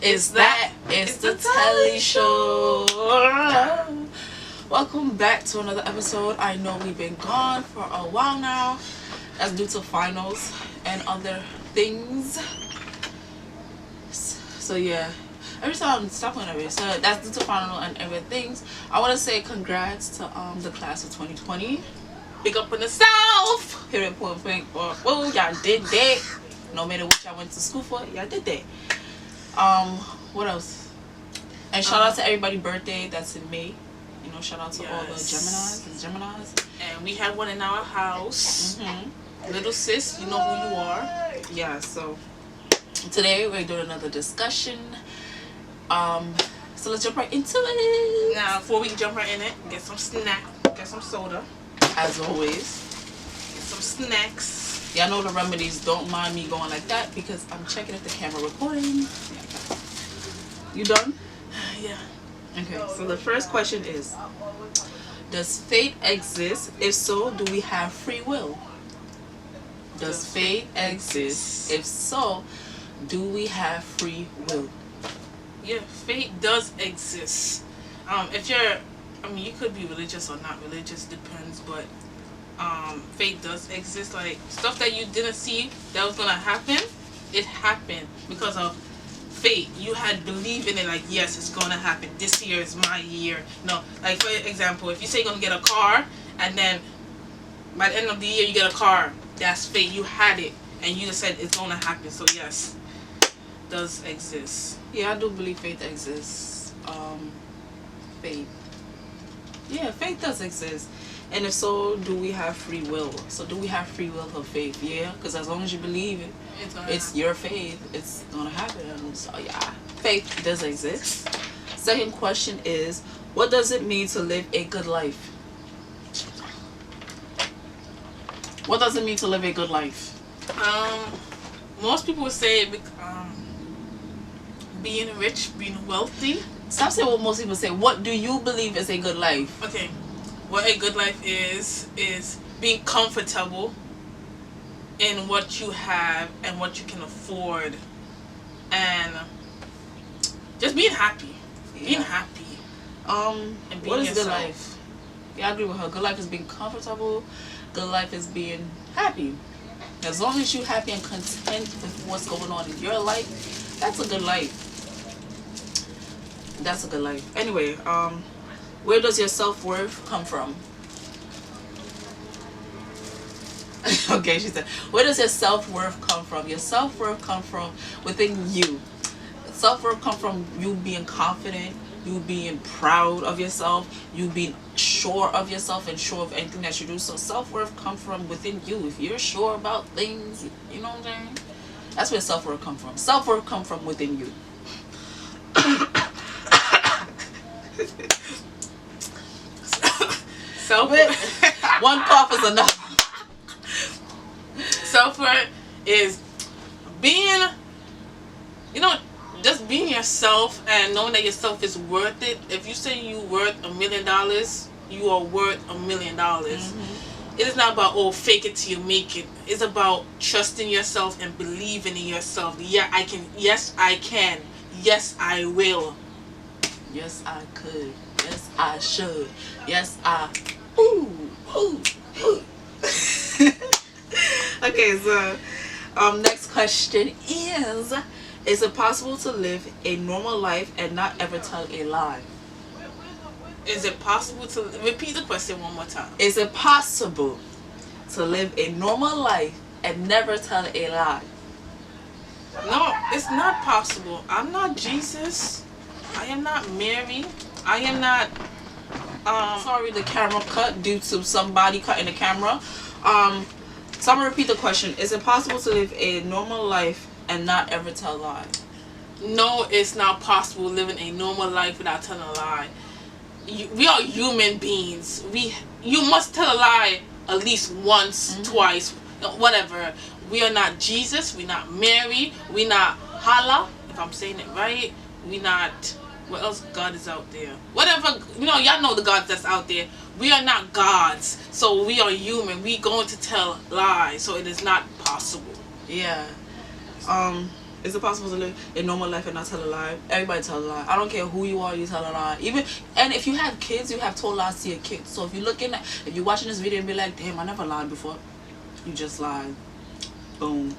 It's the Telly Show. Welcome back to another episode. I know we've been gone for a while now. That's due to finals and other things. So yeah, every time I'm stopping over here. So that's due to final and other things. I want to say congrats to the class of 2020. Big up in the South. Period. Point blank. Oh, y'all did that. No matter what y'all went to school for, y'all did that. What else? And shout out to everybody birthday that's in May. You know, shout out to all the Geminis. And we have one in our house. Little sis, you know who you are. Yeah, so today we're doing another discussion. So let's jump right into it. Now, before we jump right in it, get some snack, get some soda. As always. Get some snacks. Y'all know the remedies. Don't mind me going like that because I'm checking if the camera recording. You done? Yeah. Okay, so the first question is, does fate exist? If so, do we have free will? Does fate exist? If so, do we have free will? Yeah, fate does exist. If you're, you could be religious or not religious, depends, but fate does exist. Like, stuff that you didn't see that was gonna happen, it happened because of fate. You had believed in it, like, yes, it's gonna happen. This year is my year. No, like, for example, if you say you're gonna get a car and then by the end of the year you get a car, that's fate. You had it and you just said it's gonna happen. So yes, does exist. Yeah, I do believe faith exists. Faith. Yeah, faith does exist. And if so, do we have free will? So do we have free will for faith? Yeah, because as long as you believe it, it's your faith. It's gonna happen. So yeah, faith does exist. Second question is, what does it mean to live a good life? What does it mean to live a good life? Most people would say being rich, being wealthy. Stop saying what most people say. What do you believe is a good life? Okay, what a good life is being comfortable in what you have and what you can afford, and just being happy. Yeah. Being happy. And being what is yourself. good life? Yeah, I agree with her. Good life is being comfortable. Good life is being happy. As long as you're happy and content with what's going on in your life, that's a good life. That's a good life. Anyway, where does your self-worth come from? Okay, she said, where does your self-worth come from? Your self-worth come from within you. Self-worth come from you being confident, you being proud of yourself, you being sure of yourself and sure of anything that you do. So self-worth come from within you. If you're sure about things, you know what I'm saying? That's where self-worth come from. Self-worth come from within you. One cough is enough. Self-worth is being, just being yourself and knowing that yourself is worth it. If you say you worth $1 million, you are worth $1 million. It is not about, fake it till you make it. It's about trusting yourself and believing in yourself. Yeah, I can. Yes, I can. Yes, I will. Yes, I could. Yes, I should. Yes, I. Ooh. Okay, so next question is it possible to live a normal life and not ever tell a lie? Is it possible to repeat the question one more time? Is it possible to live a normal life and never tell a lie? No, it's not possible. I'm not Jesus. I am not Mary. I am not. Sorry, the camera cut due to somebody cutting the camera. So I'm gonna repeat the question. Is it possible to live a normal life and not ever tell a lie? No, it's not possible living a normal life without telling a lie. We are human beings. You must tell a lie at least once, twice, whatever. We are not Jesus. We're not Mary. We're not Allah, if I'm saying it right. We're not. What else God is out there? Whatever, y'all know the gods that's out there. We are not gods, so we are human. We going to tell lies, so it is not possible. Yeah. Is it possible to live a normal life and not tell a lie? Everybody tell a lie. I don't care who you are, you tell a lie. Even, and if you have kids, you have told lies to your kids. So if if you're watching this video and be like, damn, I never lied before, you just lied. Boom.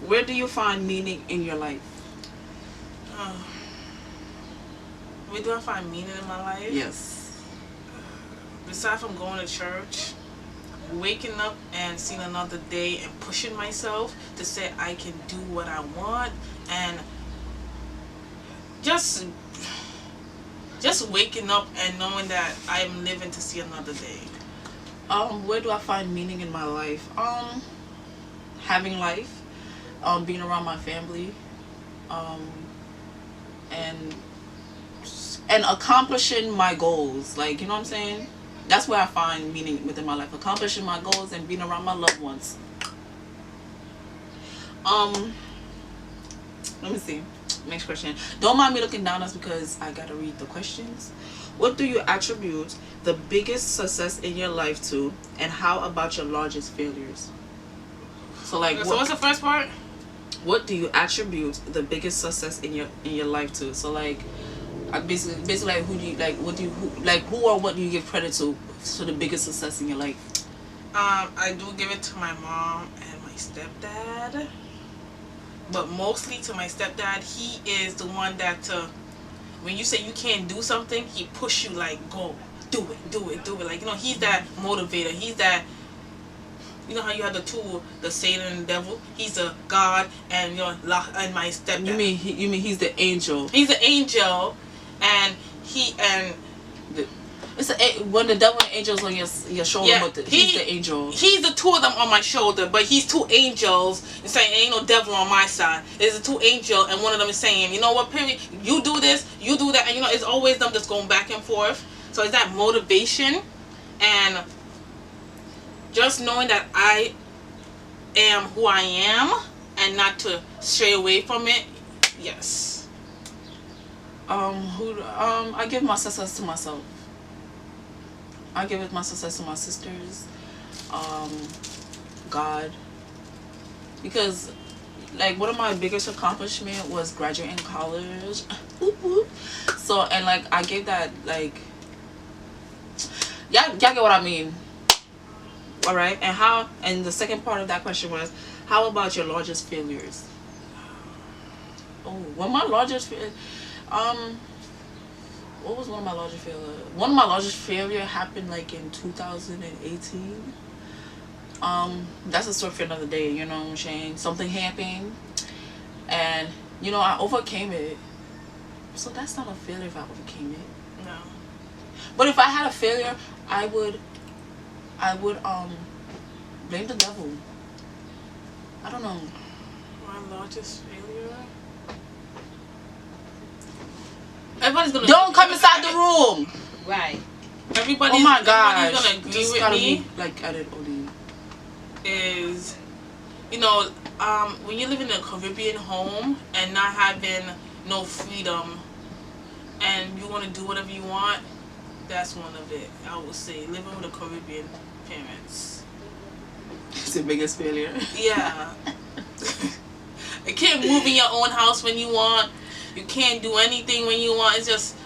Where do you find meaning in your life? Where do I find meaning in my life? Yes. Besides from going to church, waking up and seeing another day and pushing myself to say I can do what I want, and just waking up and knowing that I'm living to see another day. Where do I find meaning in my life? Having life, being around my family, and accomplishing my goals. Like, you know what I'm saying? That's where I find meaning within my life. Accomplishing my goals and being around my loved ones. Let me see. Next question. Don't mind me looking down, that's because I gotta read the questions. What do you attribute the biggest success in your life to, and how about your largest failures? So like, so what's the first part? What do you attribute the biggest success in your life to? So like, basically like, who do you like? Who or what do you give credit to the biggest success in your life? I do give it to my mom and my stepdad, but mostly to my stepdad. He is the one that when you say you can't do something, he push you like, go, do it. Like, you know, he's that motivator. He's that, you know how you have the two, the Satan and the devil? He's a God, and and my stepdad. You mean he's the angel? He's the angel, and when the devil and angels on your shoulder, yeah, but he's the angel. He's the two of them on my shoulder, but he's two angels and saying, ain't no devil on my side. There's a two angel, and one of them is saying, you know what, period, you do this, you do that, and you know, it's always them just going back and forth. So it's that motivation, and just knowing that I am who I am, and not to stray away from it. Yes. I give my success to myself. I give it my success to my sisters, God, because like one of my biggest accomplishment was graduating college. So, and like I gave that, like, y'all get what I mean. All right, and the second part of that question was, how about your largest failures? Oh, my largest what was one of my largest failures? One of my largest failure happened like in 2018. That's a story for another day, you know what I'm saying? Something happened, and you know, I overcame it. So that's not a failure if I overcame it. No. But if I had a failure, I would blame the devil. I don't know. My largest failure? Everybody's gonna don't come inside the room. Right. Everybody's, oh my God, everybody's gonna agree with me. Like I did only. Is, you know, when you live in a Caribbean home and not having no freedom, and you want to do whatever you want, that's one of it. I would say living with a Caribbean parents. It's the biggest failure. Yeah. You can't move in your own house when you want. You can't do anything when you want. It's just...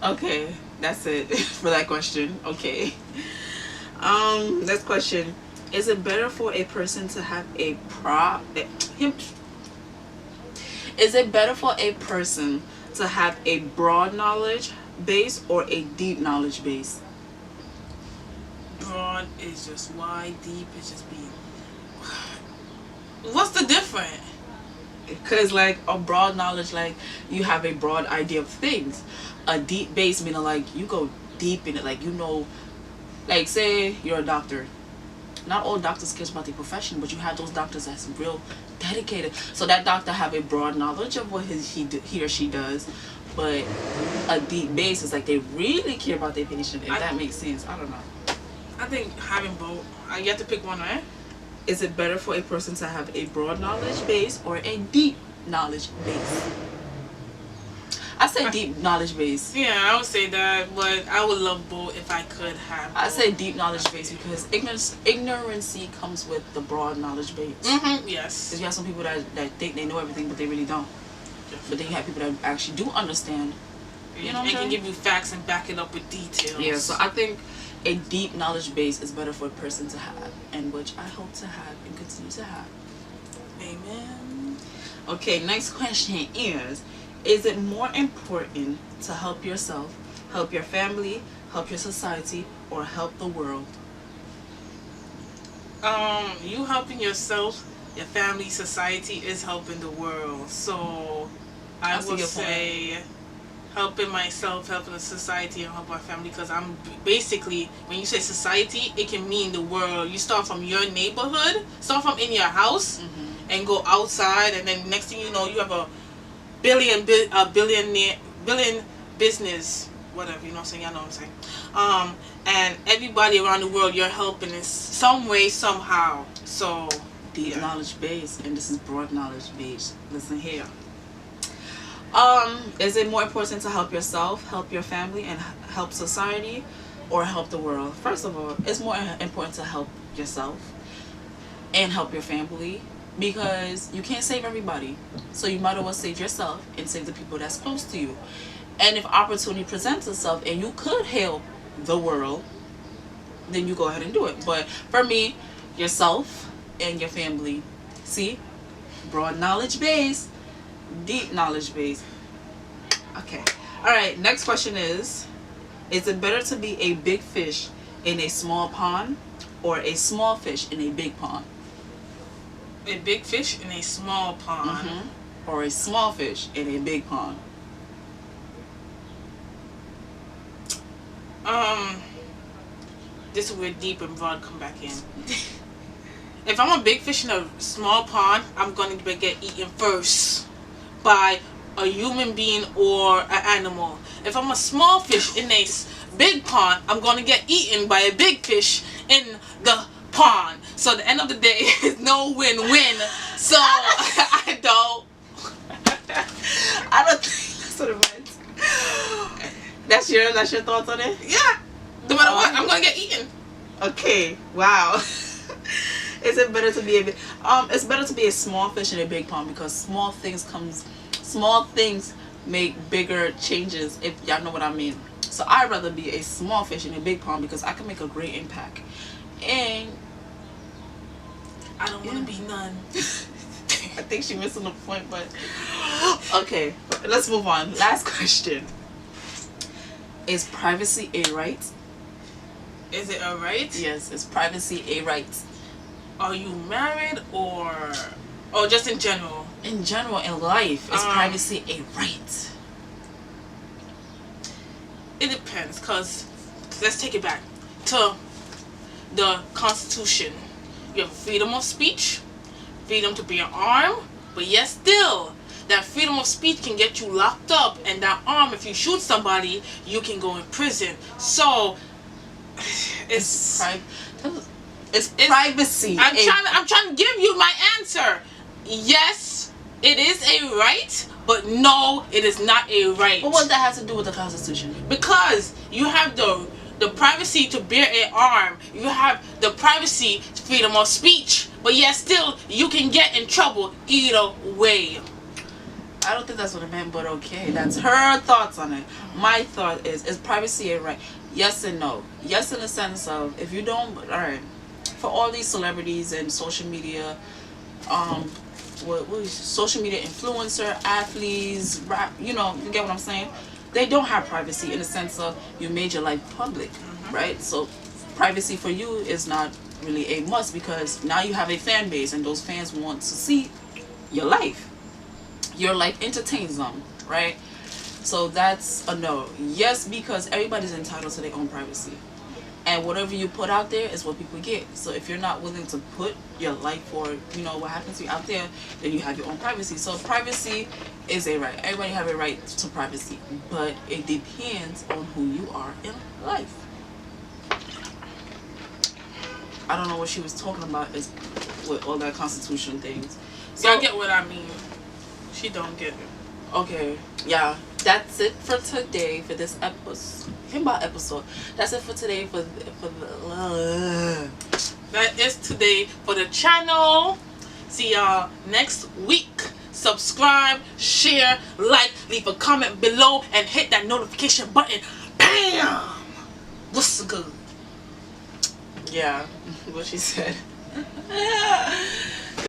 Okay, that's it for that question. Okay. Next question. Is it better for a person to have Is it better for a person to have a broad knowledge base or a deep knowledge base? Broad is just wide, deep is just being... What's the difference? Because like a broad knowledge, like you have a broad idea of things. A deep base meaning like you go deep in it, like you know, like say you're a doctor. Not all doctors care about their profession, but you have those doctors that's real dedicated. So that doctor have a broad knowledge of what he or she does, but a deep base is like they really care about their patient. If that makes sense, I don't know. I think having both. You have to pick one, right? Is it better for a person to have a broad knowledge base or a deep knowledge base? I say deep knowledge base. Yeah, I would say that, but I would love both if I could have. I say deep knowledge base because ignorancy comes with the broad knowledge base. Yes. Because you have some people that think they know everything, but they really don't. But then you have people that actually do understand. You know what I'm saying? They can give you facts and back it up with details. Yeah, so I think a deep knowledge base is better for a person to have, and which I hope to have and continue to have. Amen. Okay, next question is it more important to help yourself, help your family, help your society, or help the world? You helping yourself, your family, society is helping the world. So I would say helping myself, helping the society, and help our family, because I'm basically, when you say society, it can mean the world. You start from your neighborhood, start from in your house, and go outside, and then next thing you know, you have a billion business, whatever, you know what I'm saying? Y'all know what I'm saying. And everybody around the world you're helping in some way, somehow. So deep knowledge base, and this is broad knowledge base. Listen here. Is it more important to help yourself, help your family, and help society, or help the world? First of all, it's more important to help yourself and help your family, because you can't save everybody. So you might as well save yourself and save the people that's close to you. And if opportunity presents itself and you could help the world, then you go ahead and do it. But for me, yourself and your family. See? Broad knowledge base. Deep knowledge base. Okay. Alright, next question is it better to be a big fish in a small pond or a small fish in a big pond? A big fish in a small pond. Or a small fish in a big pond? This is where deep and broad come back in. If I'm a big fish in a small pond, I'm going to get eaten first by a human being or an animal. If I'm a small fish in a big pond, I'm going to get eaten by a big fish in the pond. So at the end of the day, it's no win-win. So I don't think that's what it meant. That's your thoughts on it? Yeah. No matter what, I'm going to get eaten. Okay. Wow. Is it better to be it's better to be a small fish in a big pond, because small things make bigger changes, if y'all know what I mean. So I'd rather be a small fish in a big pond because I can make a great impact. And I don't want to be none. I think she's missing the point, but okay, let's move on. Last question. Is privacy a right? Is it a right? Yes, is privacy a right? Are you married or just in general? In general, in life, is privacy a right? It depends, because let's take it back to the Constitution. You have freedom of speech, freedom to bear arms, but yet still, that freedom of speech can get you locked up, and that arm, if you shoot somebody, you can go in prison. So, it's privacy. I'm trying to give you my answer. Yes, it is a right, but no, it is not a right. But what does that have to do with the Constitution? Because you have the privacy to bear an arm, you have the privacy, freedom of speech, but yet still you can get in trouble either way. I don't think that's what it meant, but okay, that's her thoughts on it. My thought is privacy a right? Yes and no. Yes, in the sense of, if you don't, alright, for all these celebrities and social media, social media influencer, athletes, rap, you know, you get what I'm saying? They don't have privacy in the sense of you made your life public, right? So privacy for you is not really a must, because now you have a fan base and those fans want to see your life. Your life entertains them, right? So that's a no. Yes, because everybody's entitled to their own privacy. And whatever you put out there is what people get. So if you're not willing to put your life or, you know, what happens to you out there, then you have your own privacy. So privacy is a right. Everybody have a right to privacy. But it depends on who you are in life. I don't know what she was talking about is with all that Constitution things. So I get what I mean. She don't get it. Okay, yeah. that's it for today for this episode. That's it for today for the That is today for the channel. See y'all next week. Subscribe, share, like, leave a comment below, and hit that notification button. Bam! What's good? Yeah, what she said.